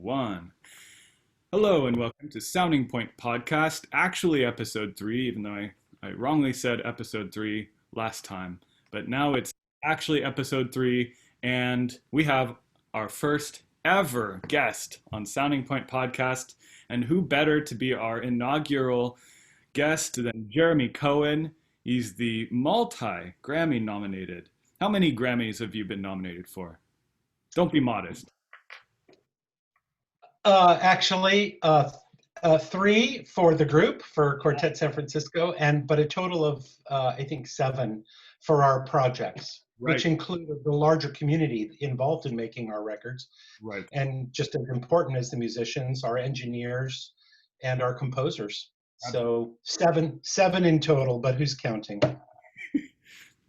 one. Hello and welcome to Sounding Point Podcast, actually episode 3, even though I wrongly said episode 3 last time. But now it's actually episode 3, and we have our first ever guest on Sounding Point Podcast. And who better to be our inaugural guest than Jeremy Cohen? He's the multi-Grammy nominated. How many Grammys have you been nominated for? Don't be modest. Three for the group for Quartet San Francisco, but a total of I think 7 for our projects, Right. which include the larger community involved in making our records. Right. And just as important as the musicians, our engineers, and our composers. So seven in total, but who's counting?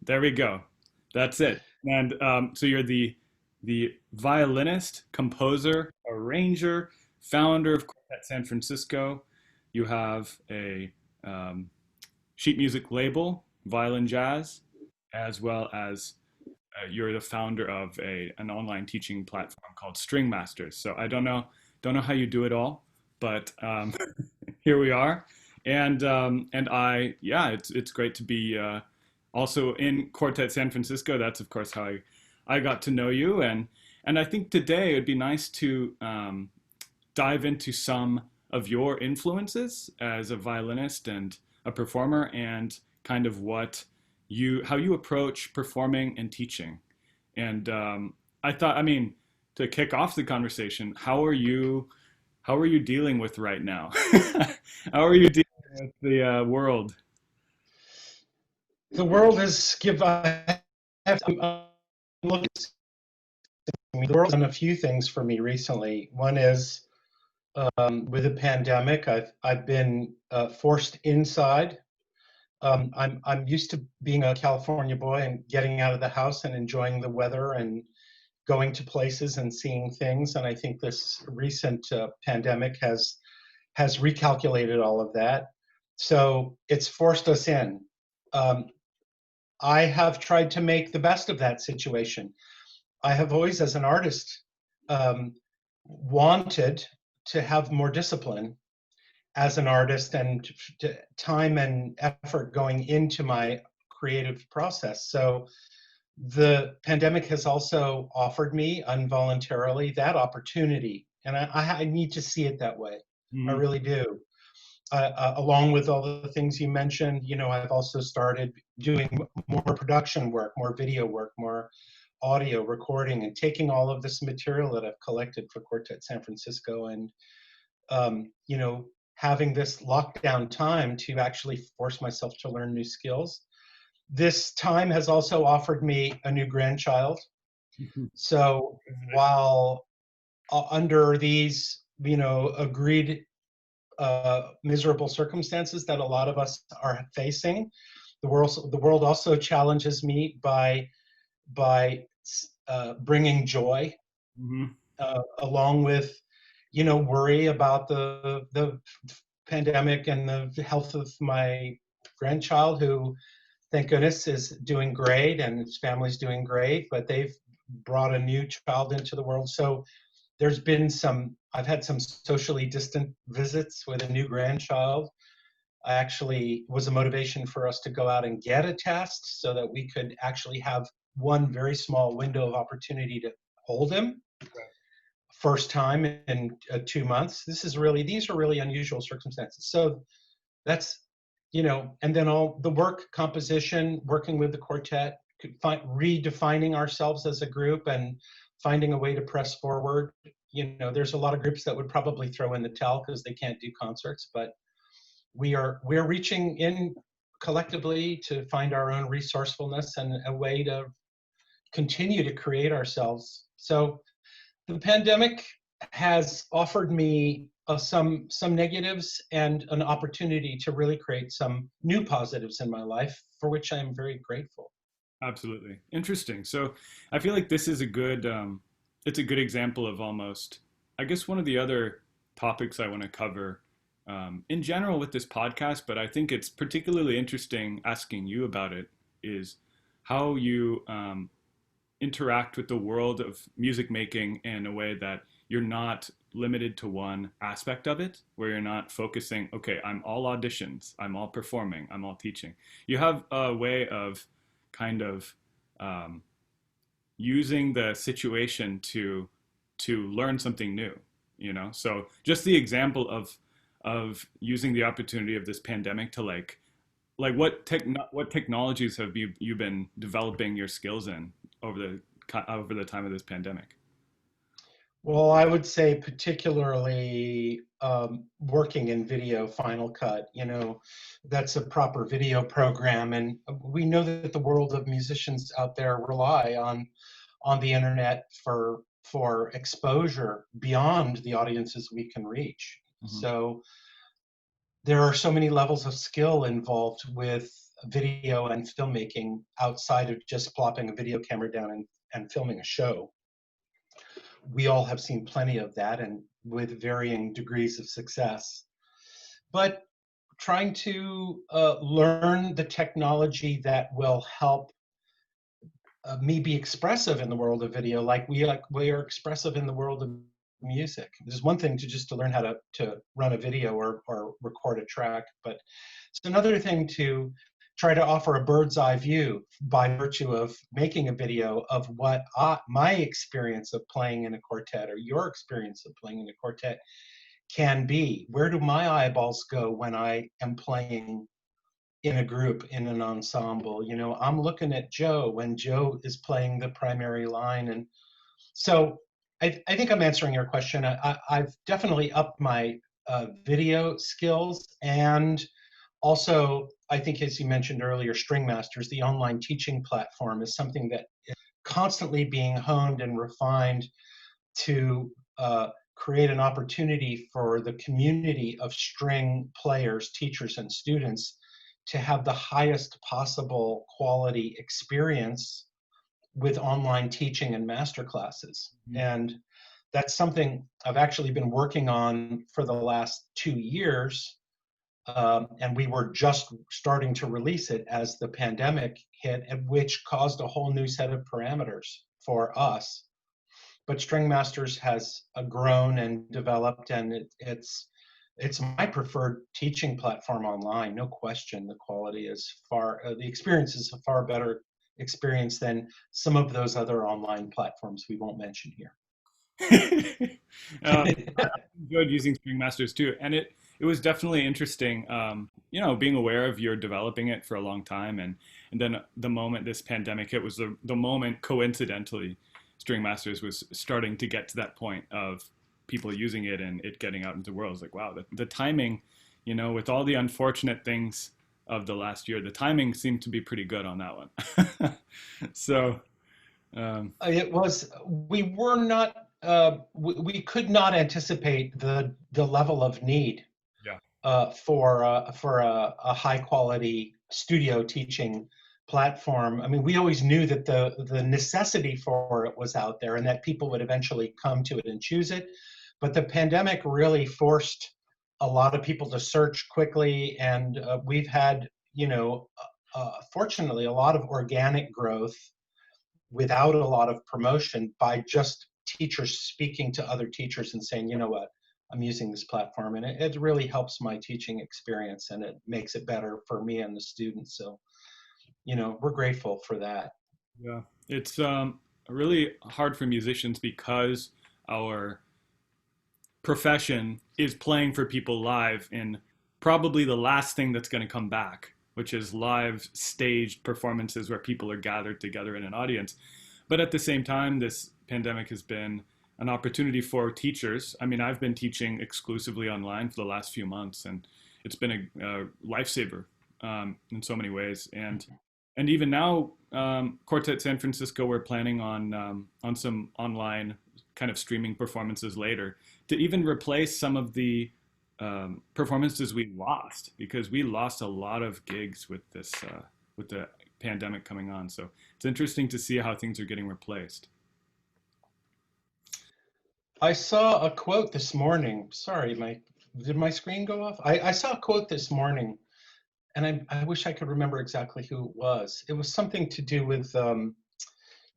There we go. That's it. And so you're the violinist, composer, arranger, founder of Quartet San Francisco. You have a sheet music label, Violinjazz, as well as you're the founder of an online teaching platform called Stringmasters. So I don't know how you do it all, but here we are. And it's great to be also in Quartet San Francisco. That's of course how I got to know you, and I think today it would be nice to dive into some of your influences as a violinist and a performer, and kind of how you approach performing and teaching. And I thought, to kick off the conversation, how are you dealing with right now? How are you dealing with the world? The world is the world's done a few things for me recently. One is with the pandemic, I've been forced inside. I'm used to being a California boy and getting out of the house and enjoying the weather and going to places and seeing things. And I think this recent pandemic has recalculated all of that. So it's forced us in. I have tried to make the best of that situation. I have always, as an artist, wanted to have more discipline as an artist and time and effort going into my creative process. So the pandemic has also offered me involuntarily that opportunity. And I need to see it that way. Mm-hmm. I really do. Along with all the things you mentioned, I've also started doing more production work, more video work, more audio recording, and taking all of this material that I've collected for Quartet San Francisco and, having this lockdown time to actually force myself to learn new skills. This time has also offered me a new grandchild. So while under these, agreed miserable circumstances that a lot of us are facing, the world also challenges me by bringing joy, mm-hmm. Along with worry about the pandemic and the health of my grandchild, who thank goodness is doing great and his family's doing great, but they've brought a new child into the world. So I've had some socially distant visits with a new grandchild. I actually was a motivation for us to go out and get a test so that we could actually have one very small window of opportunity to hold him. Right. First time in 2 months. These are really unusual circumstances. So that's, and then all the work, composition, working with the quartet, redefining ourselves as a group and finding a way to press forward. There's a lot of groups that would probably throw in the towel because they can't do concerts, but we're reaching in collectively to find our own resourcefulness and a way to continue to create ourselves. So the pandemic has offered me some negatives and an opportunity to really create some new positives in my life, for which I am very grateful. Absolutely. Interesting. So I feel like this is it's a good example of almost, I guess, one of the other topics I want to cover in general with this podcast, but I think it's particularly interesting asking you about it, is how you interact with the world of music making in a way that you're not limited to one aspect of it, where you're not focusing, okay, I'm all auditions, I'm all performing, I'm all teaching. You have a way of kind of um, using the situation to learn something new, you know? So just the example of using the opportunity of this pandemic to like what technologies have you been developing your skills in over the time of this pandemic? Well, I would say particularly working in video Final Cut, that's a proper video program. And we know that the world of musicians out there rely on the internet for exposure beyond the audiences we can reach. Hmm. So there are so many levels of skill involved with video and filmmaking outside of just plopping a video camera down and filming a show. We all have seen plenty of that and with varying degrees of success. But trying to learn the technology that will help me be expressive in the world of video, like we are expressive in the world of music. There's one thing to learn how to run a video or record a track, but it's another thing to try to offer a bird's eye view by virtue of making a video of what my experience of playing in a quartet or your experience of playing in a quartet can be. Where do my eyeballs go when I am playing in a group, in an ensemble? I'm looking at Joe when Joe is playing the primary line. And so I think I'm answering your question. I've definitely upped my video skills. And also, I think, as you mentioned earlier, Stringmasters, the online teaching platform, is something that is constantly being honed and refined to create an opportunity for the community of string players, teachers, and students to have the highest possible quality experience with online teaching and master classes. And that's something I've actually been working on for the last 2 years. And we were just starting to release it as the pandemic hit, which caused a whole new set of parameters for us. But Stringmasters has grown and developed, and it's my preferred teaching platform online. No question, the experience is a far better experience than some of those other online platforms we won't mention here. uh, Enjoyed using Spring Masters too, and it was definitely interesting. Being aware of you're developing it for a long time, and then the moment this pandemic hit was the moment coincidentally, String Masters was starting to get to that point of people using it and it getting out into the world. It's like, wow, the timing, with all the unfortunate things of the last year, the timing seemed to be pretty good on that one. So, It was, we were not, we could not anticipate the level of need yeah. for a high quality studio teaching platform. I mean, we always knew that the necessity for it was out there and that people would eventually come to it and choose it. But the pandemic really forced a lot of people to search quickly, and we've had, fortunately, a lot of organic growth without a lot of promotion by just teachers speaking to other teachers and saying, you know what, I'm using this platform, and it really helps my teaching experience and it makes it better for me and the students. So, we're grateful for that. Yeah, it's really hard for musicians because our profession is playing for people live in probably the last thing that's going to come back, which is live staged performances where people are gathered together in an audience. But at the same time, this pandemic has been an opportunity for teachers. I mean, I've been teaching exclusively online for the last few months, and it's been a lifesaver in so many ways. And even now, Quartet San Francisco, we're planning on some online kind of streaming performances later to even replace some of the performances we lost, because we lost a lot of gigs with this with the pandemic coming on. So it's interesting to see how things are getting replaced. I saw a quote this morning. Sorry, did my screen go off? I saw a quote this morning, and I wish I could remember exactly who it was. It was something to do with the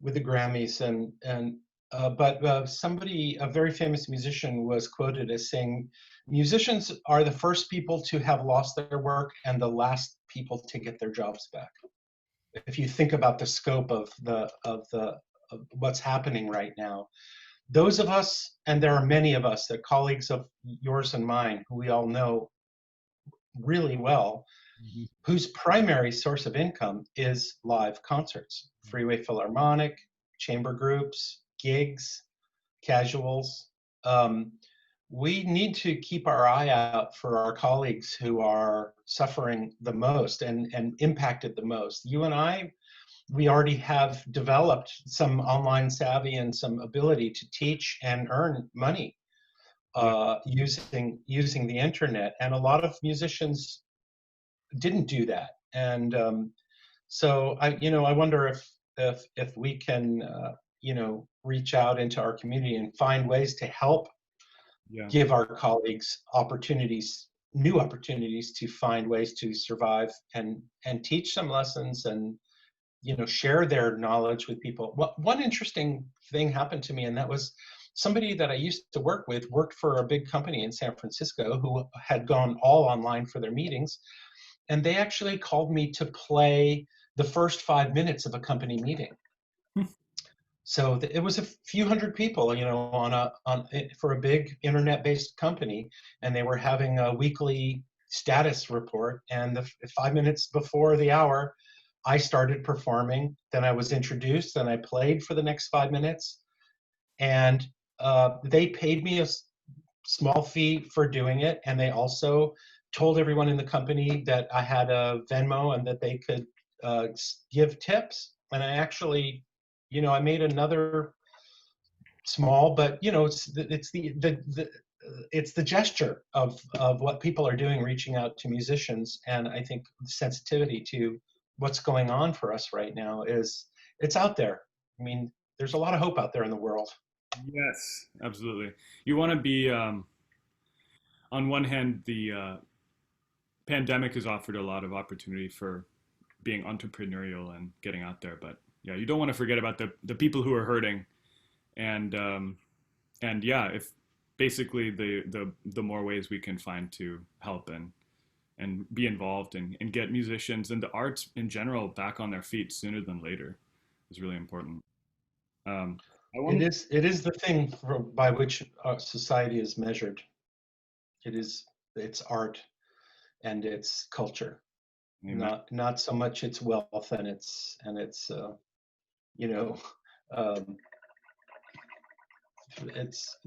Grammys, and but somebody, a very famous musician, was quoted as saying, "Musicians are the first people to have lost their work and the last people to get their jobs back." If you think about the scope of what's happening right now, those of us, and there are many of us, that colleagues of yours and mine, who we all know really well, Mhm. whose primary source of income is live concerts, Freeway Philharmonic, chamber groups, gigs, casuals. Um, we need to keep our eye out for our colleagues who are suffering the most and impacted the most. You and I, we already have developed some online savvy and some ability to teach and earn money Yeah. using the internet, and a lot of musicians didn't do that. And so I wonder if we can reach out into our community and find ways to help Yeah. give our colleagues opportunities, new opportunities to find ways to survive and teach some lessons and share their knowledge with people. One interesting thing happened to me, and that was somebody that I used to work with worked for a big company in San Francisco who had gone all online for their meetings, and they actually called me to play the first 5 minutes of a company meeting. So it was a few hundred people, for a big internet-based company, and they were having a weekly status report. And the 5 minutes before the hour, I started performing. Then I was introduced, and I played for the next 5 minutes. And they paid me a small fee for doing it, and they also told everyone in the company that I had a Venmo and that they could give tips. And I actually, I made another small, but it's the gesture of what people are doing, reaching out to musicians, and I think the sensitivity to what's going on for us right now it's out there. I mean, there's a lot of hope out there in the world. Yes, absolutely. You want to be, on one hand, the pandemic has offered a lot of opportunity for being entrepreneurial and getting out there, but yeah, you don't want to forget about the people who are hurting, and yeah, if basically the more ways we can find to help and be involved and get musicians and the arts in general back on their feet sooner than later is really important. Um, I want It is the thing by which society is measured. It's art and it's culture, Amen. not so much its wealth and its you know um, it's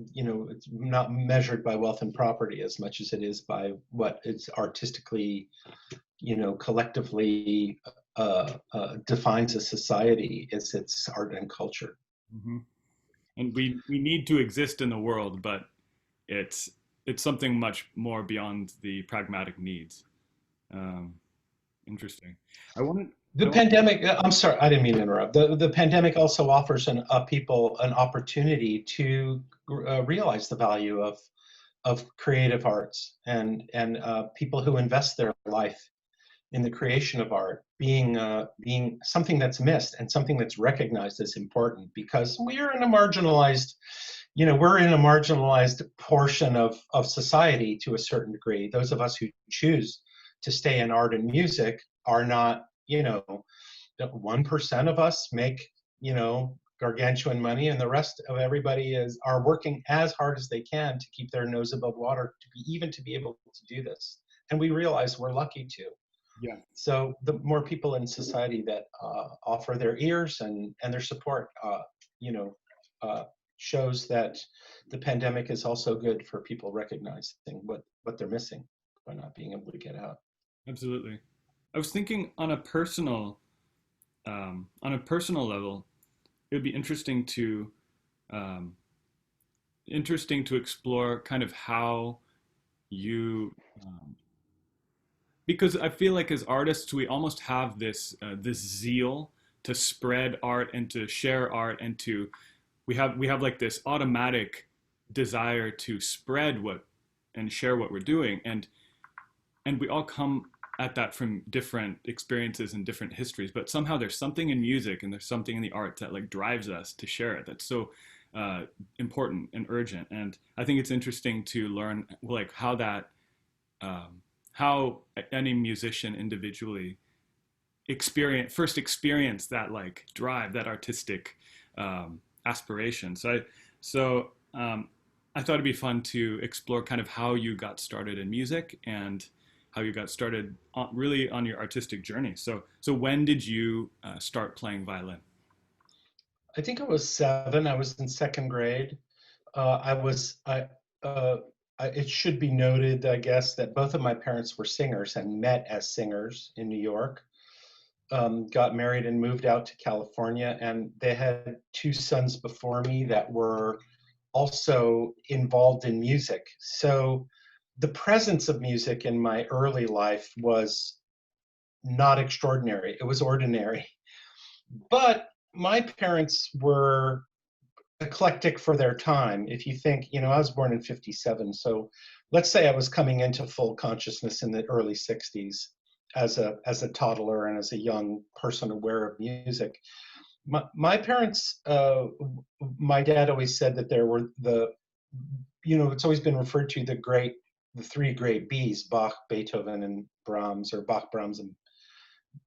not measured by wealth and property as much as it is by what it's artistically, collectively defines a society is its art and culture. Hmm. And we need to exist in the world, but it's it's something much more beyond the pragmatic needs. Um, Interesting. I wanted The I want pandemic, I'm sorry, I didn't mean to interrupt. The pandemic also offers people an opportunity to realize the value of creative arts and people who invest their life in the creation of art being something that's missed and something that's recognized as important, because we're in a marginalized portion of society to a certain degree. Those of us who choose to stay in art and music are not, 1% of us make, gargantuan money, and the rest of everybody are working as hard as they can to keep their nose above water to be able to do this. And we realize we're lucky to. yeah, So the more people in society that offer their ears and their support, you know, uh, shows that the pandemic is also good for people recognizing what they're missing by not being able to get out. absolutely. I was thinking on a personal level, it would be um, interesting to explore kind of how you because I feel like as artists we almost have this zeal to spread art and to share art and to we have like this automatic desire to spread what and share what we're doing and we all come at that from different experiences and different histories, but somehow there's something in music and there's something in the art that like drives us to share it that's so uh, important and urgent. And I think it's interesting to learn like how that how any musician individually experience that like drive, that artistic aspiration. So I thought it'd be fun to explore kind of how you got started in music and how you got started really on your artistic journey. So when did you start playing violin? I think I was 7. I was in second grade. I was uh, it should be noted, I guess, that both of my parents were singers and met as singers in New York. Got married and moved out to California, and they had 2 sons before me that were also involved in music. So the presence of music in my early life was not extraordinary. It was ordinary. But my parents were eclectic for their time. If you think, I was born in 57, so let's say I was coming into full consciousness in the early 60s as a toddler and as a young person aware of music. My parents, my dad always said that there were it's always been referred to the 3 great Bs, Bach, Beethoven, and Brahms, or Bach, Brahms, and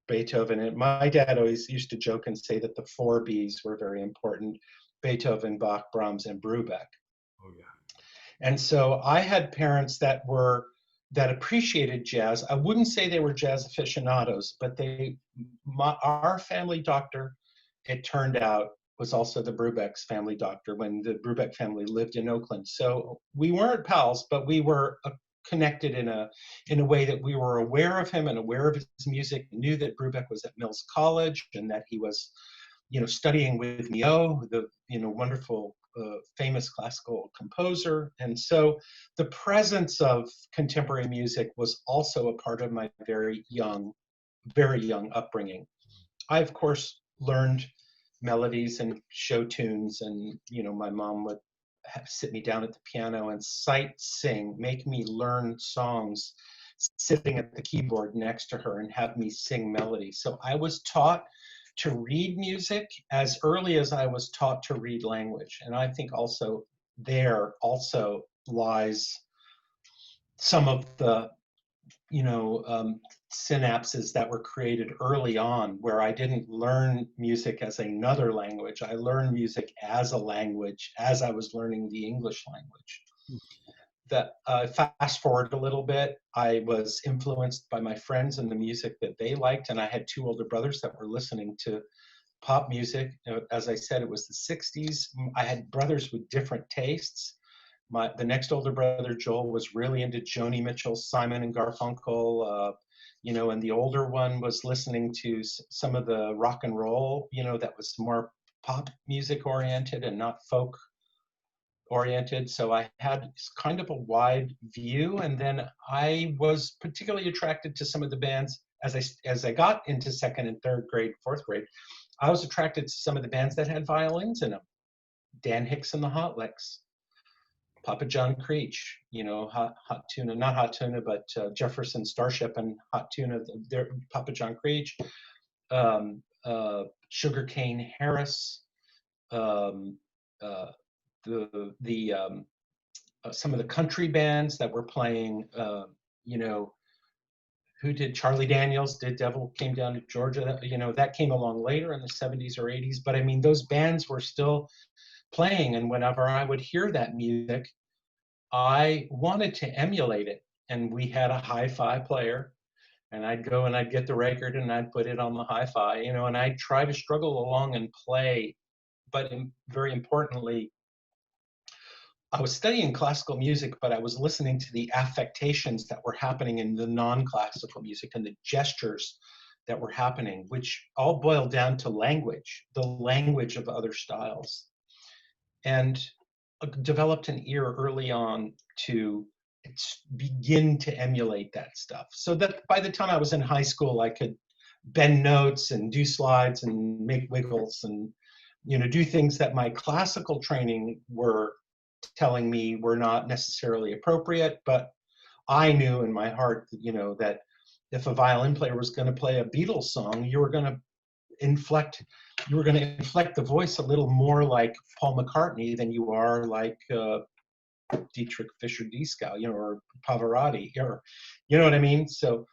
Beethoven. And my dad always used to joke and say that the 4 Bs were very important: Beethoven, Bach, Brahms, and Brubeck. Oh yeah. And so I had parents that appreciated jazz. I wouldn't say they were jazz aficionados, but our family doctor, it turned out, was also the Brubeck's family doctor when the Brubeck family lived in Oakland. So we weren't pals, but we were connected in a way that we were aware of him and aware of his music, knew that Brubeck was at Mills College and that he was, studying with Mio, the wonderful famous classical composer. And so the presence of contemporary music was also a part of my very young upbringing. I, of course, learned melodies and show tunes, and my mom would sit me down at the piano and sight sing, make me learn songs sitting at the keyboard next to her and have me sing melodies. So I was taught to read music as early as I was taught to read language. And I think also there also lies some of the synapses that were created early on, where I didn't learn music as another language. I learned music as a language as I was learning the English language. That fast forward a little bit, I was influenced by my friends and the music that they liked, and I had 2 older brothers that were listening to pop music. As I said, it was the 60s. I had brothers with different tastes. The next older brother, Joel, was really into Joni Mitchell, Simon and Garfunkel, and the older one was listening to some of the rock and roll, that was more pop music oriented and not folk oriented. So I had kind of a wide view. And then I was particularly attracted to some of the bands as I got into second and third grade, fourth grade. I was attracted to some of the bands that had violins in them. Dan Hicks and the Hot Licks, Papa John Creech, Hot Tuna, not Hot Tuna, but Jefferson Starship and Hot Tuna, Papa John Creech, Sugarcane Harris, um, some of the country bands that were playing, who did Charlie Daniels, did Devil Came Down to Georgia, that came along later in the 70s or 80s. But I mean, those bands were still playing. And whenever I would hear that music, I wanted to emulate it. And we had a hi-fi player, and I'd go and I'd get the record and I'd put it on the hi-fi, and I'd try to struggle along and play. But very importantly, I was studying classical music, but I was listening to the affectations that were happening in the non-classical music and the gestures that were happening, which all boiled down to language, the language of other styles. And developed an ear early on to begin to emulate that stuff. So that by the time I was in high school, I could bend notes and do slides and make wiggles and, do things that my classical training were telling me were not necessarily appropriate. But I knew in my heart, that if a violin player was going to play a Beatles song, you were going to inflect you were going to inflect the voice a little more like Paul McCartney than you are like Dietrich Fischer-Dieskau, or Pavarotti, or you know what I mean. So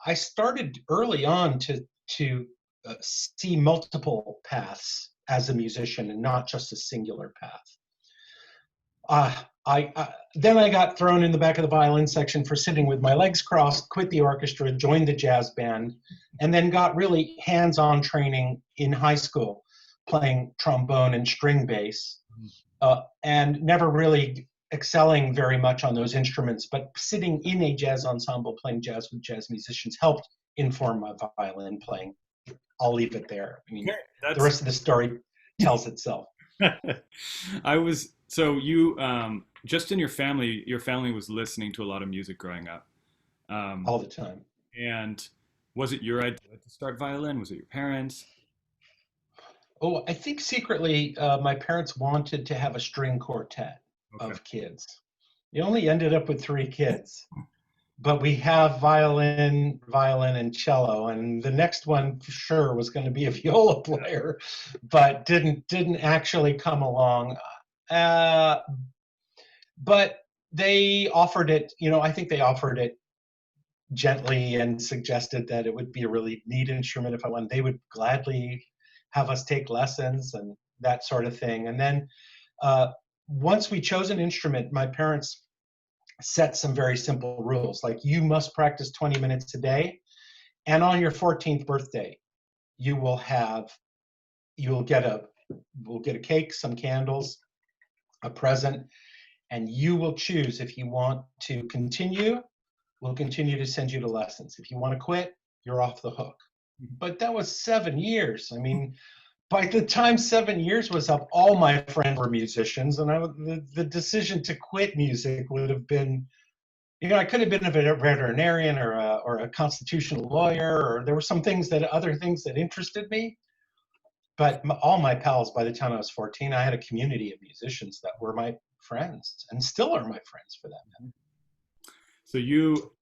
I started early on to see multiple paths as a musician and not just a singular path. Then I got thrown in the back of the violin section for sitting with my legs crossed, quit the orchestra, joined the jazz band, and then got really hands-on training in high school, playing trombone and string bass, and never really excelling very much on those instruments, but sitting in a jazz ensemble playing jazz with jazz musicians helped inform my violin playing. I'll leave it there. I mean, the rest of the story tells itself. So you, just in your family was listening to a lot of music growing up. All the time. And was it your idea to start violin? Was it your parents? Oh, I think secretly my parents wanted to have a string quartet of kids. We only ended up with 3 kids, but we have violin, and cello, and the next one for sure was going to be a viola player, but didn't actually come along. But they offered it, I think they offered it gently and suggested that it would be a really neat instrument if I wanted. They would gladly have us take lessons and that sort of thing. And then once we chose an instrument, my parents set some very simple rules, like you must practice 20 minutes a day, and on your 14th birthday, we'll get a cake, some candles, a present, and you will choose if you want to continue. We'll continue to send you to lessons. If you want to quit, you're off the hook. But that was 7 years. I mean, by the time 7 years was up, all my friends were musicians, and the decision to quit music would have been, I could have been a veterinarian or a constitutional lawyer, or there were other things that interested me. But all my pals, by the time I was 14, I had a community of musicians that were my friends and still are my friends for that matter. So you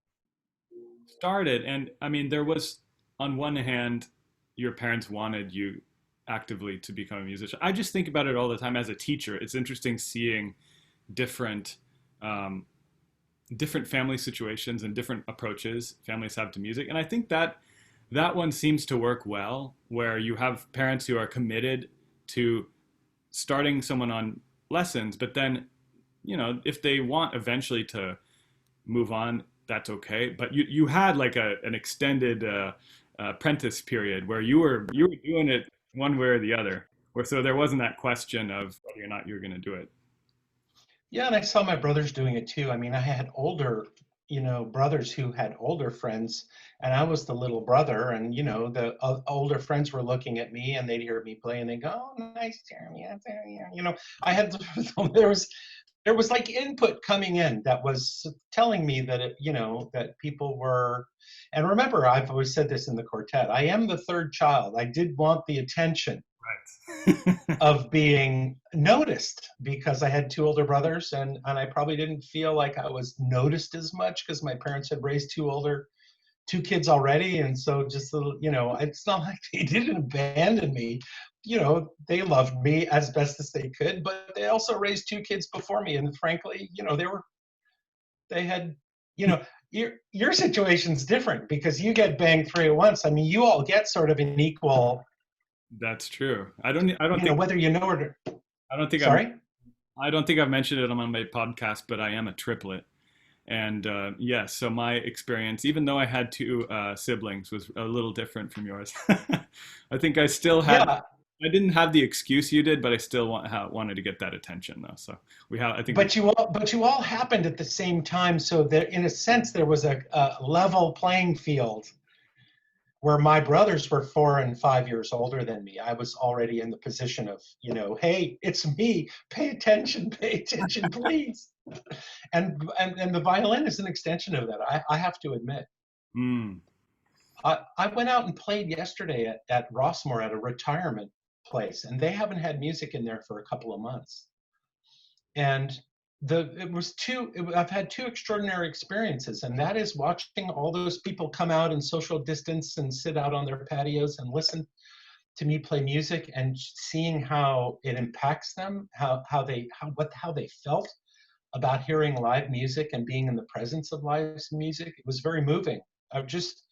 started, and I mean, there was, on one hand, your parents wanted you actively to become a musician. I just think about it all the time as a teacher. It's interesting seeing different family situations and different approaches families have to music. And I think that one seems to work well, where you have parents who are committed to starting someone on lessons, but then, if they want eventually to move on, that's okay. But you had like an extended apprentice period where you were doing it one way or the other, so there wasn't that question of whether or not you were going to do it. Yeah, and I saw my brothers doing it too. I mean, I had older, brothers who had older friends, and I was the little brother, and the older friends were looking at me, and they'd hear me play, and they go, "Oh, nice, Jeremy." I had there was like input coming in that was telling me that that people were. And remember, I've always said this in the quartet, I am the third child. I did want the attention of being noticed because I had 2 older brothers, and I probably didn't feel like I was noticed as much because my parents had raised 2 kids already. And so just it's not like they didn't abandon me. They loved me as best as they could, but they also raised 2 kids before me. And frankly, they had, your situation's different because you get banged 3 at once. I mean, you all get sort of an equal. That's true. I don't think whether you know it. I don't think. Sorry. I don't think I've mentioned it on my podcast, but I am a triplet, and yes. So my experience, even though I had 2 siblings, was a little different from yours. I think I still had. Yeah. I didn't have the excuse you did, but I still wanted to get that attention, though. So I think. But you all happened at the same time, so that in a sense there was a level playing field. Where my brothers were 4 and 5 years older than me, I was already in the position of, hey, it's me. Pay attention, please. And the violin is an extension of that. I have to admit. I went out and played yesterday at Rossmore at a retirement place, and they haven't had music in there for a couple of months. And I've had 2 extraordinary experiences, and that is watching all those people come out and social distance and sit out on their patios and listen to me play music and seeing how it impacts them, how they felt about hearing live music and being in the presence of live music. It was very moving. I just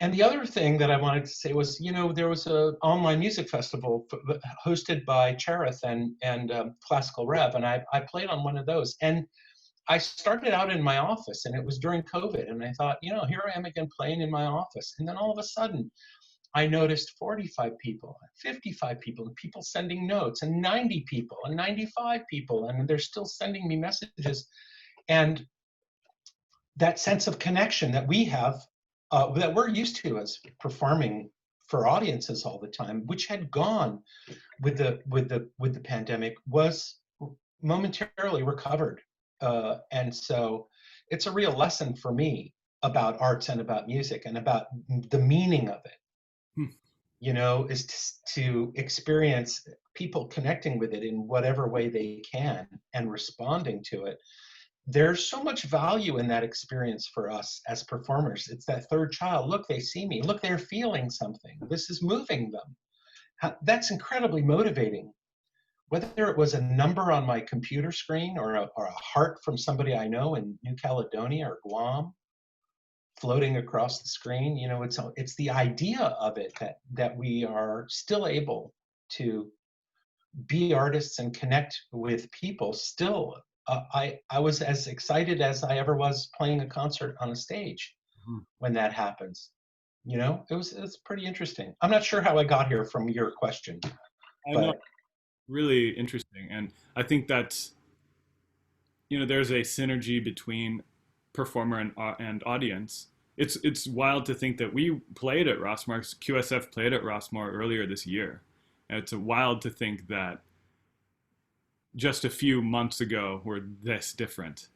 And the other thing that I wanted to say was, there was a online music festival hosted by Cherith and Classical Rev, and I played on one of those. And I started out in my office, and it was during COVID, and I thought, here I am again playing in my office. And then all of a sudden, I noticed 45 people, 55 people, and people sending notes, and 90 people, and 95 people, and they're still sending me messages. And that sense of connection that we have, that we're used to as performing for audiences all the time, which had gone with the pandemic, was momentarily recovered. And so it's a real lesson for me about arts and about music and about the meaning of it. Is to experience people connecting with it in whatever way they can and responding to it. There's so much value in that experience for us as performers. It's that third child. Look, they see me. Look, they're feeling something. This is moving them. That's incredibly motivating. Whether it was a number on my computer screen or a heart from somebody I know in New Caledonia or Guam floating across the screen, it's the idea of it that we are still able to be artists and connect with people still. I was as excited as I ever was playing a concert on a stage when that happens. It's pretty interesting. I'm not sure how I got here from your question, I know, but really interesting. And I think that's, there's a synergy between performer and audience. It's wild to think that we played at Rossmore, QSF played at Rossmore earlier this year. And it's wild to think that just a few months ago we're this different,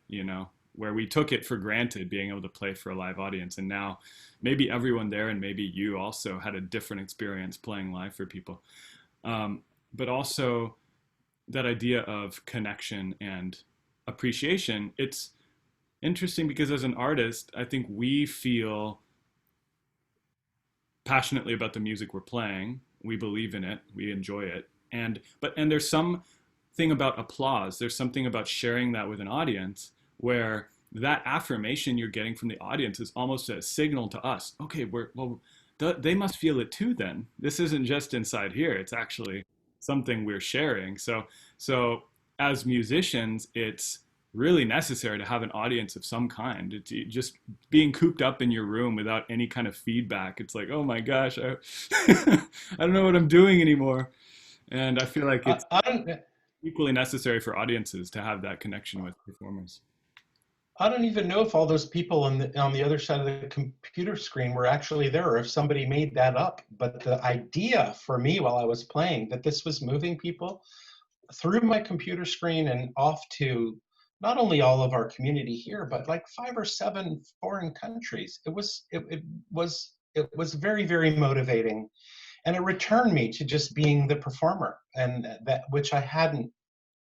where we took it for granted being able to play for a live audience. And now maybe everyone there and maybe you also had a different experience playing live for people. But also that idea of connection and appreciation, it's interesting because as an artist, I think we feel passionately about the music we're playing. We believe in it, we enjoy it. And there's some thing about applause. There's something about sharing that with an audience where that affirmation you're getting from the audience is almost a signal to us. Okay, they must feel it too then. This isn't just inside here. It's actually something we're sharing. So as musicians, it's really necessary to have an audience of some kind. It's just being cooped up in your room without any kind of feedback. It's like, oh my gosh, I don't know what I'm doing anymore. And I feel like it's equally necessary for audiences to have that connection with performers. I don't even know if all those people on the other side of the computer screen were actually there, or if somebody made that up. But the idea for me while I was playing that this was moving people through my computer screen and off to not only all of our community here, but like 5 or 7 foreign countries. It was very, very motivating. And it returned me to just being the performer, and that which I hadn't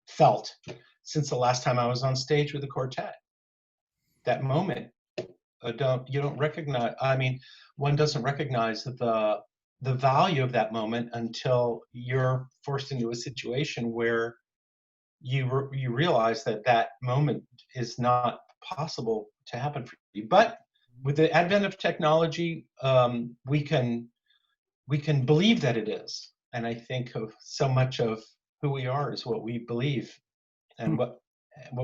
felt since the last time I was on stage with the quartet. That moment, you don't recognize. I mean, one doesn't recognize the value of that moment until you're forced into a situation where you realize that moment is not possible to happen for you. But with the advent of technology, we can believe that it is. And I think of so much of who we are is what we believe, and what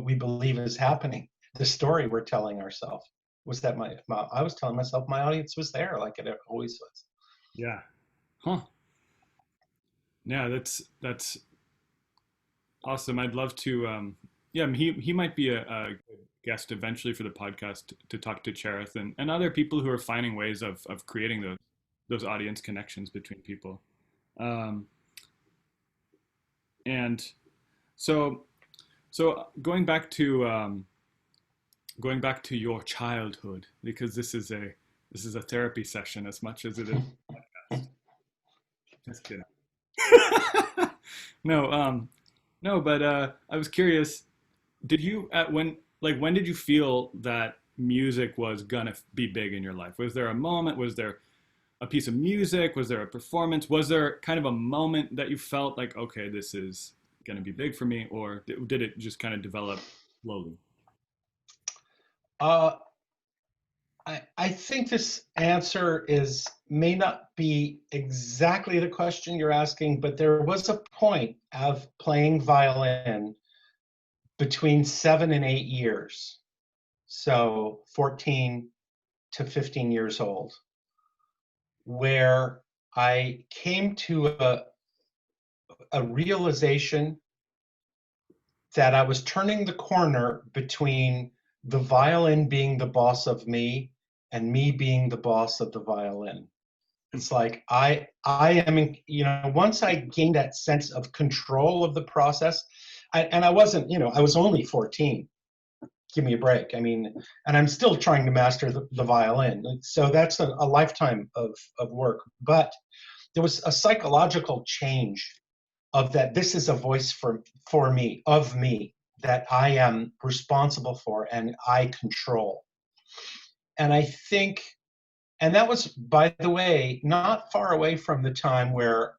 we believe is happening. The story we're telling ourselves was that I was telling myself my audience was there, like it always was. Yeah. Huh. Yeah, that's awesome. I'd love to. Yeah, he might be a good guest eventually for the podcast to talk to Cherith and other people who are finding ways of creating those audience connections between people. Um, and so going back to your childhood, because this is a therapy session as much as it is a podcast. Just kidding. No, no, but I was curious. Did you when did you feel that music was gonna be big in your life? Was there a moment? Was there a piece of music? Was there a performance? Was there kind of a moment that you felt like, okay, this is going to be big for me, or did it just kind of develop slowly? Uh, I think this answer may not be exactly the question you're asking, but there was a point of playing violin between 7 and 8 years, so 14 to 15 years old, where I came to a realization that I was turning the corner between the violin being the boss of me and me being the boss of the violin. It's like I am in, once I gained that sense of control of the process, and I wasn't, I was only 14. Give me a break. I mean, and I'm still trying to master the violin. So that's a lifetime of work. But there was a psychological change of that. This is a voice for me, of me, that I am responsible for and I control. And I think, and that was, by the way, not far away from the time where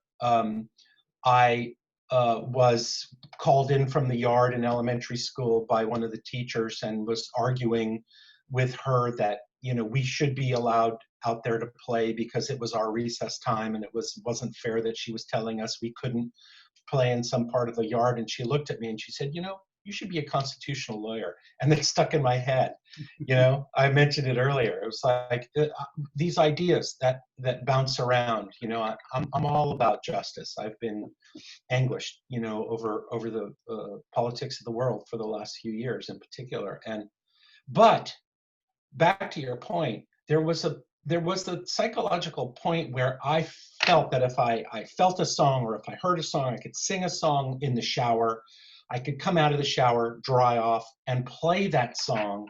I was called in from the yard in elementary school by one of the teachers and was arguing with her that, we should be allowed out there to play because it was our recess time, and it wasn't fair that she was telling us we couldn't play in some part of the yard. And she looked at me and she said, you should be a constitutional lawyer. And it stuck in my head. I mentioned it earlier. It was like these ideas that bounce around. I'm all about justice. I've been anguished, over the politics of the world for the last few years in particular. But back to your point, there was the psychological point where I felt that if I felt a song, or if I heard a song, I could sing a song in the shower. I could come out of the shower, dry off, and play that song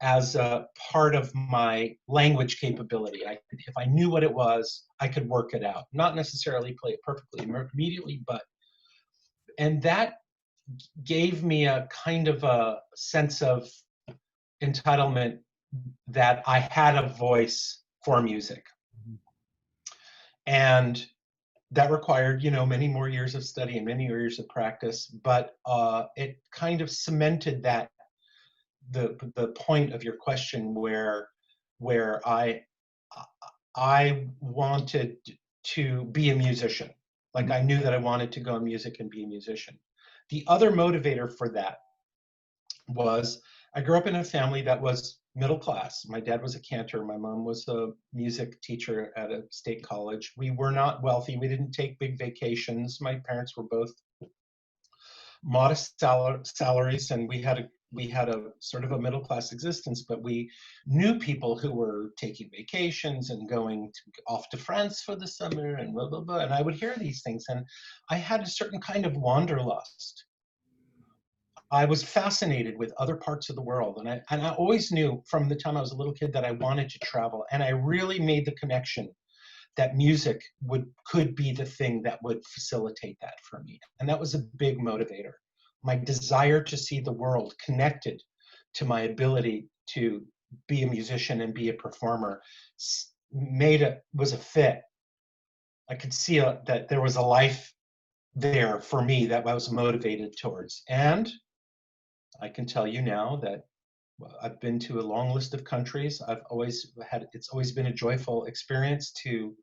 as a part of my language capability. If I knew what it was, I could work it out. Not necessarily play it perfectly immediately, and that gave me a kind of a sense of entitlement that I had a voice for music. And that required, many more years of study and many years of practice, but it kind of cemented that the point of your question where I wanted to be a musician. Like I knew that I wanted to go in music and be a musician. The other motivator for that was I grew up in a family that was middle class. My dad was a cantor. My mom was a music teacher at a state college. We were not wealthy. We didn't take big vacations. My parents were both modest salaries, and we had a sort of a middle class existence, but we knew people who were taking vacations and going off to France for the summer and blah, blah, blah. And I would hear these things, and I had a certain kind of wanderlust. I was fascinated with other parts of the world. And I always knew from the time I was a little kid that I wanted to travel. And I really made the connection that music could be the thing that would facilitate that for me. And that was a big motivator. My desire to see the world connected to my ability to be a musician and be a performer was a fit. I could see that there was a life there for me that I was motivated towards. And I can tell you now that I've been to a long list of countries. It's always been a joyful experience to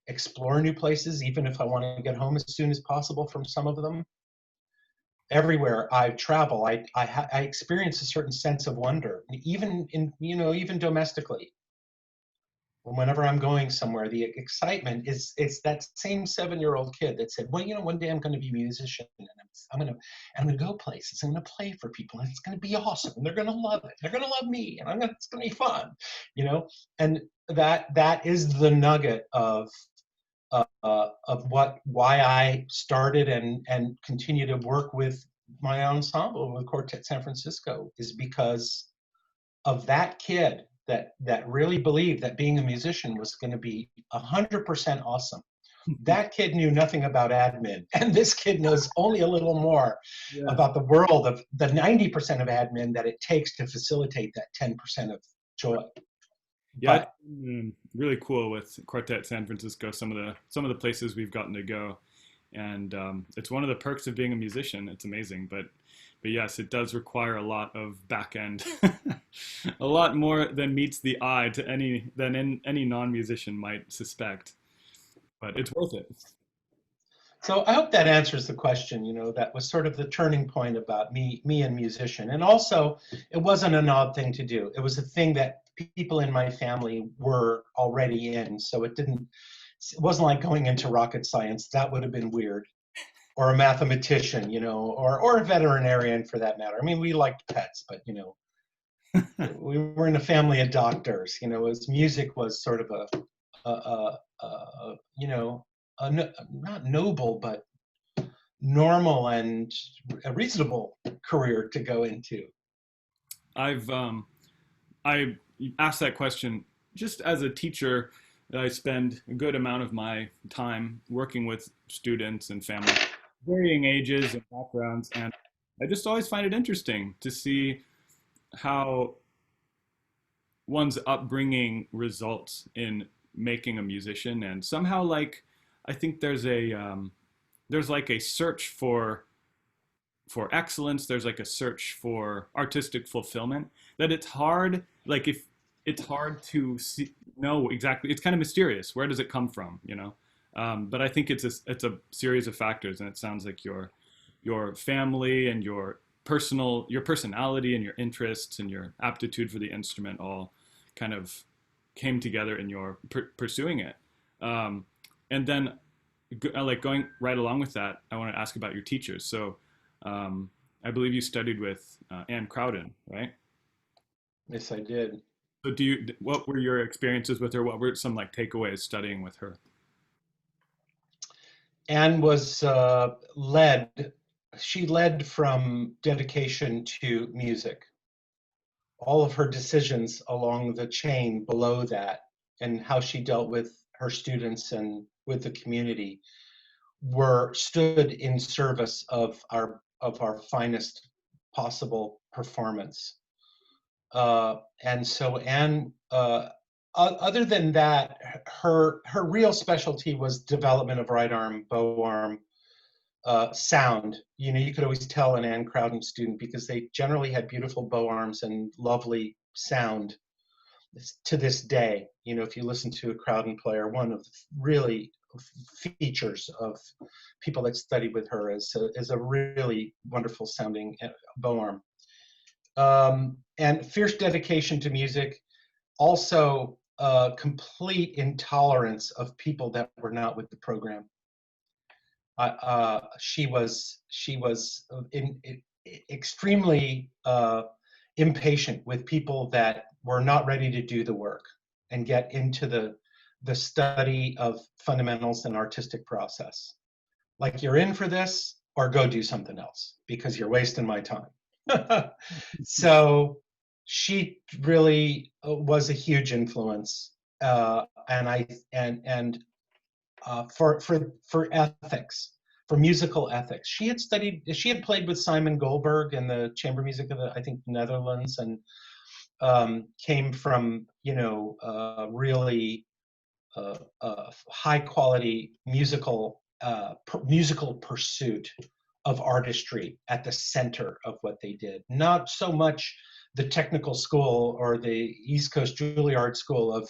explore new places, even if I want to get home as soon as possible from some of them. Everywhere I travel, I experience a certain sense of wonder, even domestically. Whenever I'm going somewhere, the excitement it's that same 7-year-old kid that said, well, one day I'm going to be a musician, and I'm going to go places, I'm going to play for people, and it's going to be awesome, and they're going to love it, they're going to love me, and it's going to be fun, and that is the nugget of why I started and continue to work with my ensemble with Quartet San Francisco, is because of that kid that really believed that being a musician was going to be 100% awesome. That kid knew nothing about admin, and this kid knows only a little more about the world of the 90% of admin that it takes to facilitate that 10% of joy. Yeah, it's But been really cool with Quartet San Francisco. Some of the places we've gotten to go, and it's one of the perks of being a musician. It's amazing, but yes, it does require a lot of back end, a lot more than meets the eye to any non-musician might suspect. But it's worth it. so I hope that answers the question. That was sort of the turning point about me and musician. And also, it wasn't an odd thing to do. It was a thing that people in my family were already in. So it wasn't like going into rocket science. That would have been weird. Or a mathematician, or a veterinarian for that matter. I mean, we liked pets, but we were in a family of doctors. Music was sort of a not noble, but normal and a reasonable career to go into. I've I asked that question just as a teacher. I spend a good amount of my time working with students and families, varying ages and backgrounds, and I just always find it interesting to see how one's upbringing results in making a musician. And somehow, like, I think there's like a search for excellence. There's like a search for artistic fulfillment that it's hard, like, if it's hard to know exactly. It's kind of mysterious. Where does it come from, but I think it's a series of factors, and it sounds like your family and your personality and your interests and your aptitude for the instrument all kind of came together in your pursuing it. And then, like, going right along with that, I want to ask about your teachers. So I believe you studied with Anne Crowden, right? Yes, I did. So what were your experiences with her? What were some like takeaways studying with her? Anne was she led from dedication to music. All of her decisions along the chain below that, and how she dealt with her students and with the community, were stood in service of our finest possible performance. And so Anne, other than that, her real specialty was development of right arm, bow arm, sound. You could always tell an Anne Crowden student because they generally had beautiful bow arms and lovely sound. To this day, if you listen to a Crowden player, one of the really features of people that studied with her is a really wonderful sounding bow arm. And fierce dedication to music, also complete intolerance of people that were not with the program. She was extremely impatient with people that were not ready to do the work and get into the study of fundamentals and artistic process. Like, you're in for this, or go do something else because you're wasting my time. So she really was a huge influence, for ethics, for musical ethics. She had played with Simon Goldberg in the chamber music of the, I think, Netherlands, and came from really high quality musical pursuit of artistry at the center of what they did. Not so much the technical school or the East Coast Juilliard school of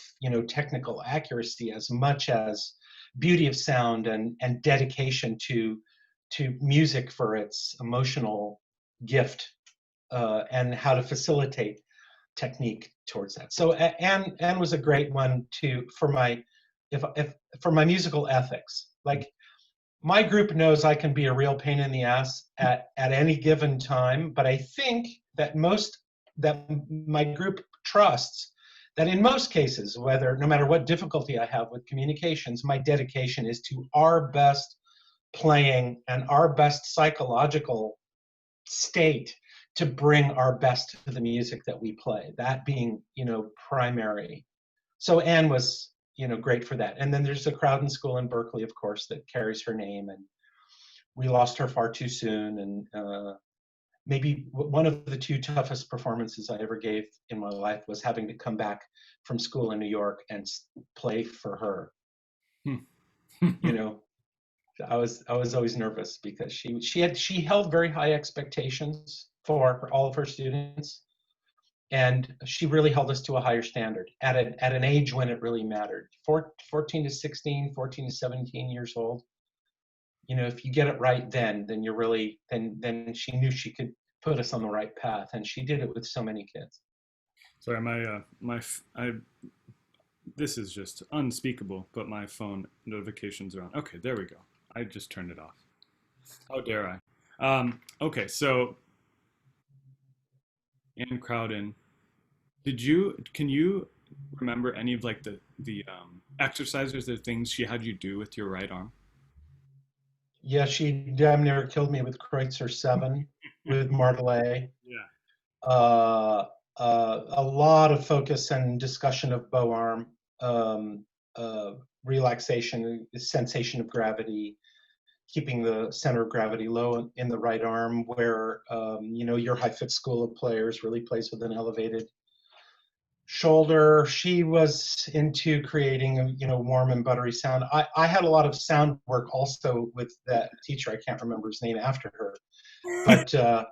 technical accuracy, as much as beauty of sound and dedication to music for its emotional gift, and how to facilitate technique towards that. So Anne was a great one for my if for my musical ethics. Like, my group knows I can be a real pain in the ass at any given time, but I think that my group trusts that in most cases, no matter what difficulty I have with communications, my dedication is to our best playing and our best psychological state to bring our best to the music that we play, that being primary. So Anne was great for that. And then there's the Crowden School in Berkeley, of course, that carries her name, and we lost her far too soon. And maybe one of the two toughest performances I ever gave in my life was having to come back from school in New York and play for her. You know, I was always nervous because she held very high expectations for all of her students, and she really held us to a higher standard at an age when it really mattered. 14 to 16, 14 to 17 years old. You know, if you get it right then you're really, then she knew she could put us on the right path, and she did it with so many kids. Sorry, this is just unspeakable, but my phone notifications are on. Okay, there we go. I just turned it off. How dare I? Okay, so Anne Crowden, can you remember any of like the exercises or things she had you do with your right arm? Yeah, she damn near killed me with Kreutzer 7, with Martelet. Yeah. Uh, a lot of focus and discussion of bow arm, um, relaxation, sensation of gravity, keeping the center of gravity low in the right arm, where your high fit school of players really plays with an elevated shoulder. She was into creating a warm and buttery sound. I had a lot of sound work also with that teacher. I can't remember his name after her, but uh,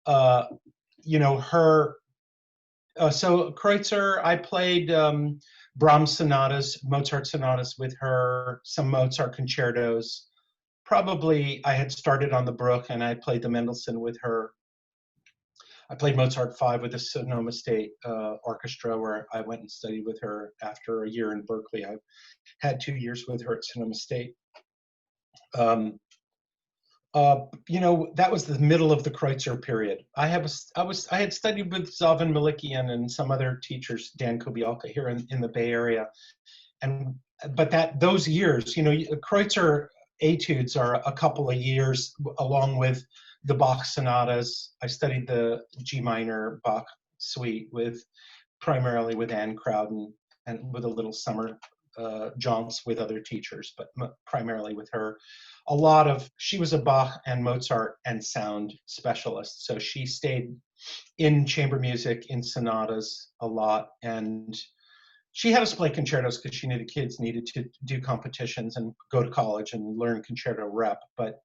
her. So Kreutzer, I played Brahms sonatas, Mozart sonatas with her, some Mozart concertos. Probably I had started on the Brook and I played the Mendelssohn with her. I played Mozart 5 with the Sonoma State Orchestra, where I went and studied with her after a year in Berkeley. I had 2 years with her at Sonoma State. Um, that was the middle of the Kreutzer period. I had studied with Zavin Malikian and some other teachers, Dan Kobialka, here in the Bay Area, but those years, Kreutzer etudes are a couple of years, along with the Bach sonatas. I studied the G minor Bach suite primarily with Anne Crowden, and with a little summer jaunts with other teachers, but primarily with her. She was a Bach and Mozart and sound specialist, so she stayed in chamber music, in sonatas a lot, and she had us play concertos because she knew the kids needed to do competitions and go to college and learn concerto rep. But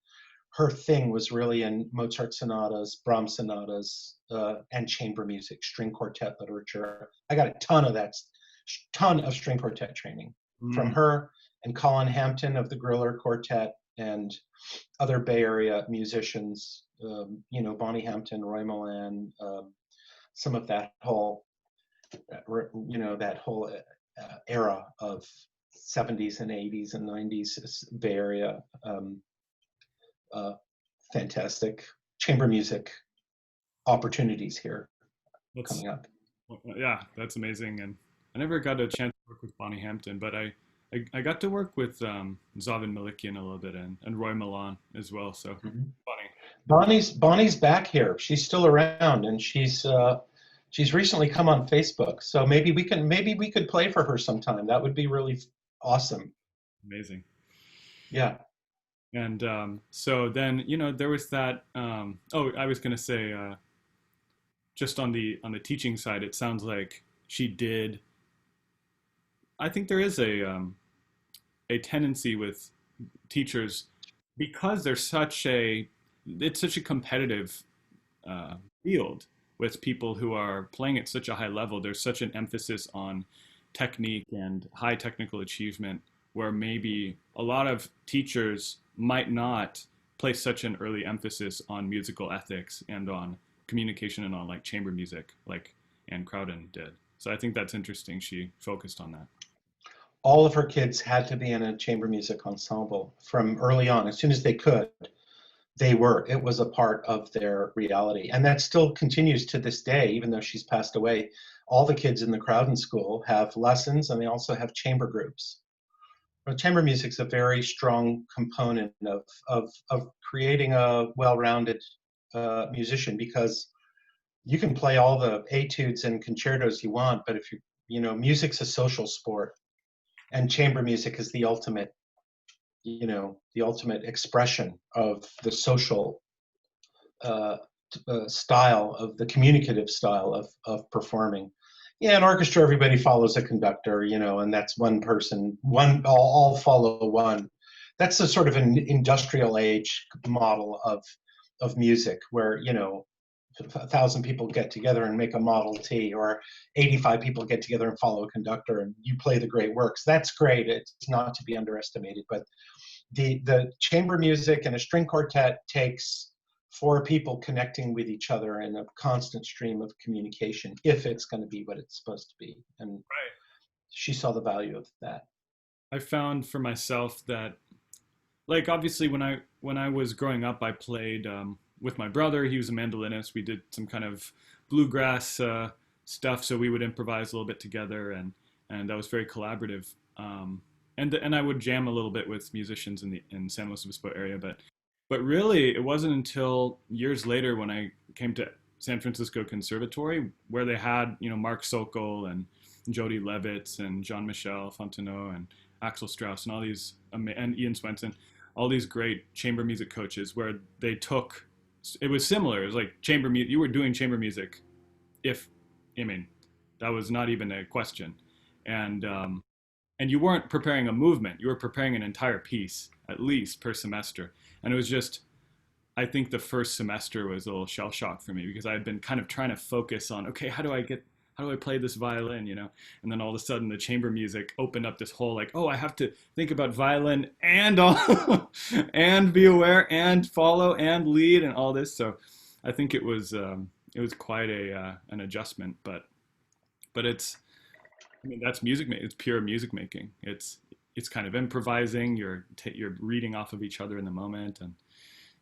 her thing was really in Mozart sonatas, Brahms sonatas, and chamber music, string quartet literature. I got a ton of string quartet training from Mm. her and Colin Hampton of the Griller Quartet and other Bay Area musicians, Bonnie Hampton, Roy Milan, some of that whole era of 70s and 80s and 90s Bay Area, uh, fantastic chamber music opportunities here That's coming up. yeah, that's amazing. And I never got a chance to work with Bonnie Hampton, but I got to work with Zavin Malikian a little bit and Roy Milan as well. So Mhm. funny. Bonnie's back here. She's still around, and she's recently come on Facebook. So maybe we could play for her sometime. That would be really awesome. Amazing. Yeah. And so then, there was that. Oh, I was going to say, just on the teaching side, it sounds like she did. I think there is a tendency with teachers because it's such a competitive uh, field with people who are playing at such a high level. There's such an emphasis on technique and high technical achievement, where maybe a lot of teachers might not place such an early emphasis on musical ethics and on communication and on like chamber music, like Anne Crowden did. So I think that's interesting. She focused on that. All of her kids had to be in a chamber music ensemble from early on. As soon as they could, it was a part of their reality. And that still continues to this day, even though she's passed away. All the kids in the Crowden School have lessons, and they also have chamber groups. But chamber music's a very strong component of creating a well-rounded musician, because you can play all the etudes and concertos you want, but if music's a social sport, and chamber music is the ultimate expression of the social style of the communicative style of performing. Yeah, in orchestra, everybody follows a conductor, and that's one person, all follow one. That's a sort of an industrial age model of music where, 1,000 people get together and make a Model T, or 85 people get together and follow a conductor, and you play the great works. That's great. It's not to be underestimated. But the chamber music and a string quartet takes four people connecting with each other in a constant stream of communication, if it's going to be what it's supposed to be. And Right. she saw the value of that. I found for myself that, like, obviously when I was growing up, I played with my brother. He was a mandolinist. We did some kind of bluegrass stuff, so we would improvise a little bit together, and that was very collaborative. And I would jam a little bit with musicians in San Luis Obispo area, but really it wasn't until years later when I came to San Francisco Conservatory, where they had Mark Sokol and Jody Levitz and Jean-Michel Fontenot and Axel Strauss and all these and Ian Swenson, all these great chamber music coaches, where they took, it was similar. It was like chamber music. You were doing chamber music, that was not even a question, and and you weren't preparing a movement. You were preparing an entire piece, at least per semester. And it was just, I think the first semester was a little shell shock for me, because I had been kind of trying to focus on, okay, how do I play this violin, And then all of a sudden the chamber music opened up this whole, like, oh, I have to think about violin and all, and be aware and follow and lead and all this. So I think it was quite an adjustment, but that's music. It's pure music making. It's kind of improvising. You're reading off of each other in the moment, and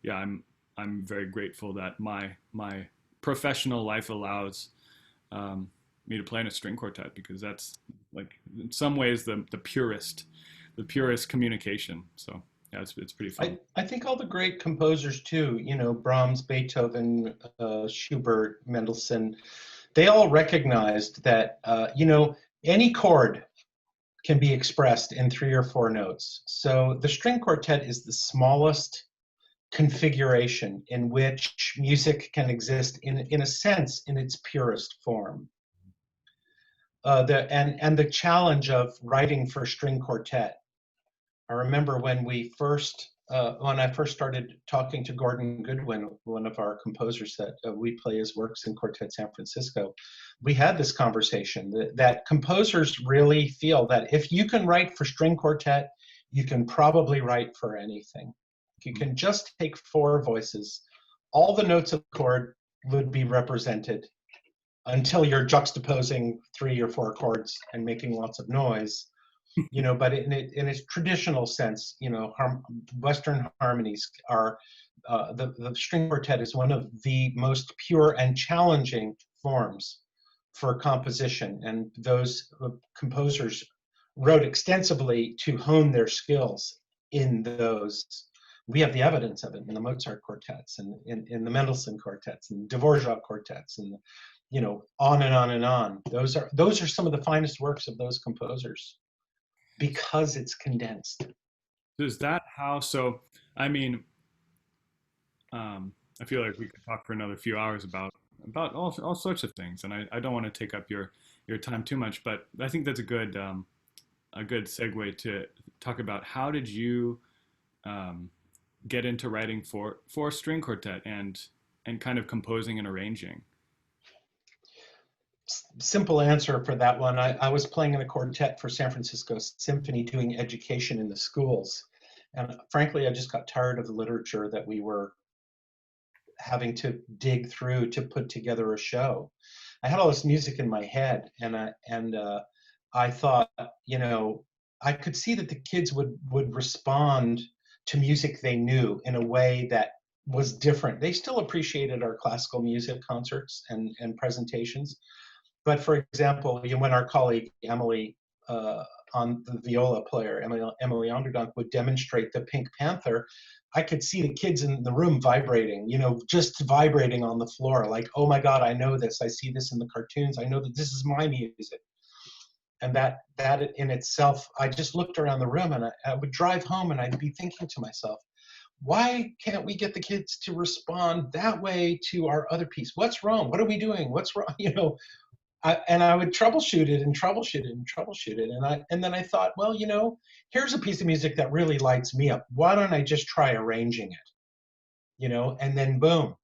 yeah, I'm very grateful that my professional life allows me to play in a string quartet, because that's, like, in some ways the purest communication. So yeah, it's pretty fun. I think all the great composers too, Brahms, Beethoven, Schubert, Mendelssohn, they all recognized that, any chord can be expressed in 3 or 4 notes. So the string quartet is the smallest configuration in which music can exist in a sense in its purest form. The challenge of writing for string quartet. I remember when I first started talking to Gordon Goodwin, one of our composers that we play his works in Quartet San Francisco, we had this conversation that composers really feel that if you can write for string quartet, you can probably write for anything. You can just take 4 voices, all the notes of the chord would be represented until you're juxtaposing 3 or 4 chords and making lots of noise. But in its traditional sense, Western harmonies are, the string quartet is one of the most pure and challenging forms for composition. And those composers wrote extensively to hone their skills in those. We have the evidence of it in the Mozart quartets and in the Mendelssohn quartets and Dvorak quartets, and on and on and on. Those are some of the finest works of those composers, because it's condensed. Is that how? So, I mean, I feel like we could talk for another few hours about all sorts of things, and I don't want to take up your time too much, but I think that's a good segue to talk about, how did you get into writing for string quartet and kind of composing and arranging? Simple answer for that one. I was playing in a quartet for San Francisco Symphony, doing education in the schools. And frankly, I just got tired of the literature that we were having to dig through to put together a show. I had all this music in my head, and I thought, I could see that the kids would respond to music they knew in a way that was different. They still appreciated our classical music concerts and presentations. But for example, when our colleague Emily, on the viola player, Emily Onderdonk, would demonstrate the Pink Panther, I could see the kids in the room vibrating, just vibrating on the floor, like, oh my God, I know this. I see this in the cartoons. I know that this is my music. And that in itself, I just looked around the room, and I would drive home and I'd be thinking to myself, why can't we get the kids to respond that way to our other piece? What's wrong? What are we doing? What's wrong? And I would troubleshoot it and troubleshoot it and troubleshoot it. And then I thought, well, here's a piece of music that really lights me up. Why don't I just try arranging it? And then boom,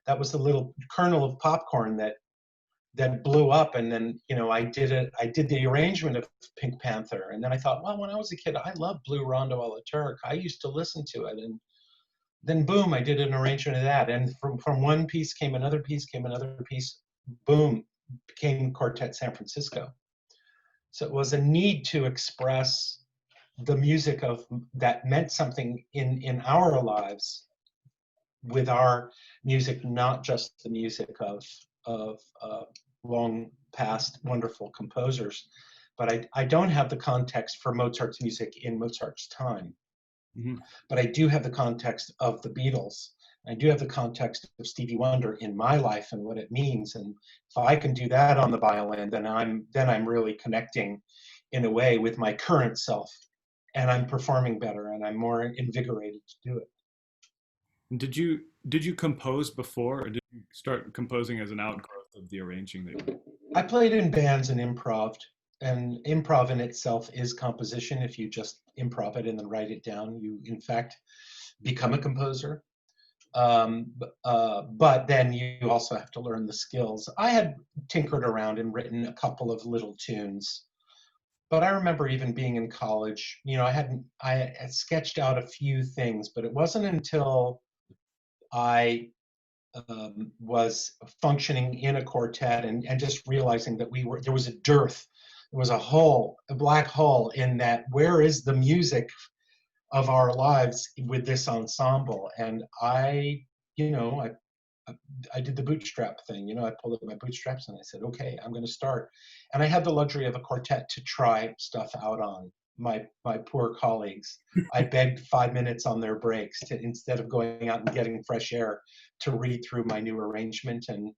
that was the little kernel of popcorn that blew up. And then, I did the arrangement of Pink Panther. And then I thought, well, when I was a kid, I loved Blue Rondo a la Turk. I used to listen to it. And then boom, I did an arrangement of that. And from one piece came another piece, boom, became Quartet San Francisco. So it was a need to express the music that meant something in our lives with our music, not just the music of long past wonderful composers. But I don't have the context for Mozart's music in Mozart's time. Mm-hmm. But I do have the context of the Beatles. I do have the context of Stevie Wonder in my life and what it means. And if I can do that on the violin, then I'm really connecting in a way with my current self, and I'm performing better and I'm more invigorated to do it. Did you compose before, or did you start composing as an outgrowth of the arranging that you did? I played in bands and improv'd, and improv in itself is composition. If you just improv it and then write it down, you in fact become a composer. But then you also have to learn the skills. I had tinkered around and written a couple of little tunes, but I remember even being in college, I had sketched out a few things, but it wasn't until I was functioning in a quartet and just realizing that there was a dearth, there was a black hole in that. Where is the music of our lives with this ensemble? And I did the bootstrap thing. I pulled up my bootstraps and I said, okay, I'm going to start. And I had the luxury of a quartet to try stuff out on. My poor colleagues, I begged 5 minutes on their breaks instead of going out and getting fresh air, to read through my new arrangement. And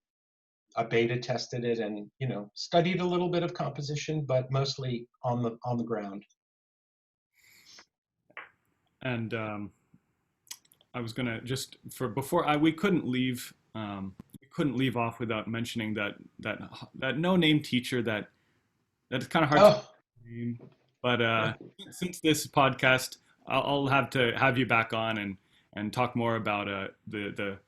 I beta tested it and studied a little bit of composition, but mostly on the ground. And I was gonna just we couldn't leave off without mentioning that no name teacher that's kind of hard to name. But since this podcast, I'll have to have you back on and talk more about the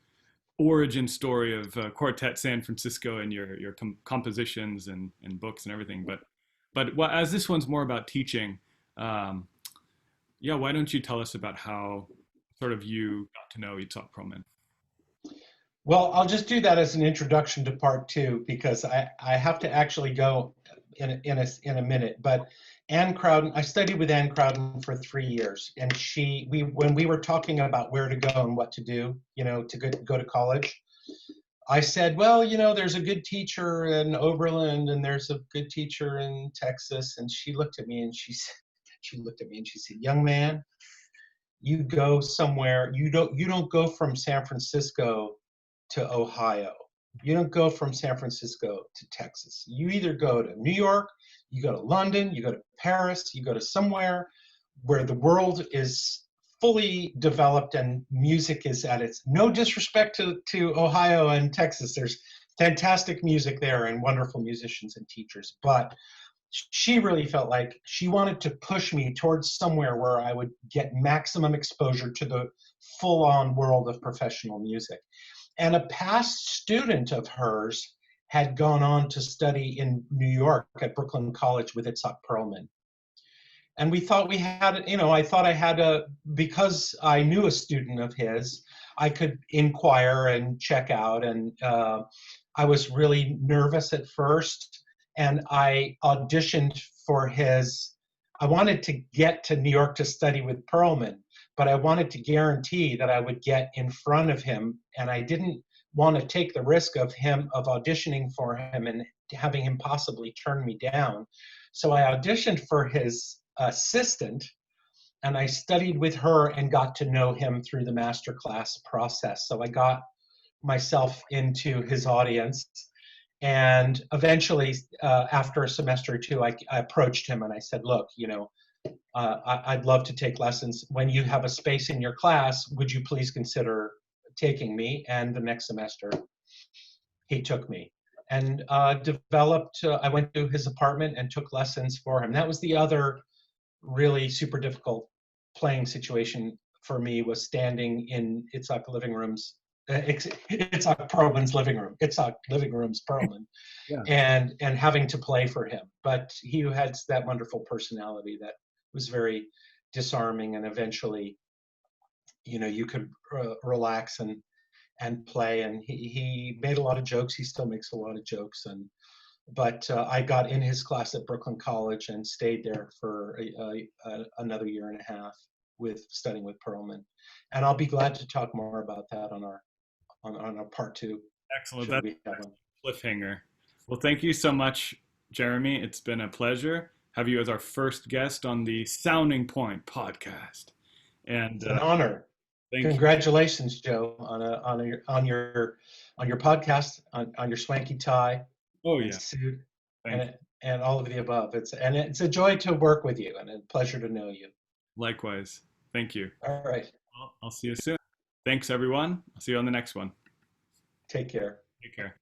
origin story of Quartet San Francisco and your compositions and books and everything. But as this one's more about teaching, why don't you tell us about how sort of you got to know Itzhak Perlman? Well, I'll just do that as an introduction to part two, because I have to actually go in a minute. But Anne Crowden, I studied with Anne Crowden for 3 years, and when we were talking about where to go and what to do, to go to college, I said, well, there's a good teacher in Oberlin and there's a good teacher in Texas. And she looked at me and she said, young man, you go somewhere. You don't go from San Francisco to Ohio. You don't go from San Francisco to Texas. You either go to New York, you go to London, you go to Paris, you go to somewhere where the world is fully developed and music is at its, no disrespect to Ohio and Texas. There's fantastic music there and wonderful musicians and teachers. But she really felt like she wanted to push me towards somewhere where I would get maximum exposure to the full-on world of professional music. And a past student of hers had gone on to study in New York at Brooklyn College with Itzhak Perlman. And we thought we had, I thought I had because I knew a student of his, I could inquire and check out. And I was really nervous at first. And I auditioned for I wanted to get to New York to study with Perlman, but I wanted to guarantee that I would get in front of him. And I didn't want to take the risk of auditioning for him and having him possibly turn me down. So I auditioned for his assistant, and I studied with her and got to know him through the masterclass process. So I got myself into his audience. And eventually, after a semester or two, I approached him and I said, look, I'd love to take lessons. When you have a space in your class, would you please consider taking me? And the next semester, he took me and developed. I went to his apartment and took lessons for him. That was the other really super difficult playing situation for me, was standing in Itzhak living rooms. Itzhak Perlman's living room. Itzhak living rooms Perlman, Yeah. and having to play for him. But he had that wonderful personality that was very disarming, and eventually, you could relax and play. And he made a lot of jokes. He still makes a lot of jokes. But I got in his class at Brooklyn College and stayed there for another year and a half with studying with Perlman. And I'll be glad to talk more about that on our part two. Excellent. Should That's we have one? cliffhanger. Well, thank you so much, Jeremy. It's been a pleasure have you as our first guest on the Sounding Point podcast. And It's an honor. thank you. Congratulations, Joe, on your podcast, on your swanky tie Oh and yeah. suit, Thank you. and all of the above. It's a joy to work with you, and a pleasure to know you. Likewise. Thank you. All right. Well, I'll see you soon. Thanks, everyone. I'll see you on the next one. Take care. Take care.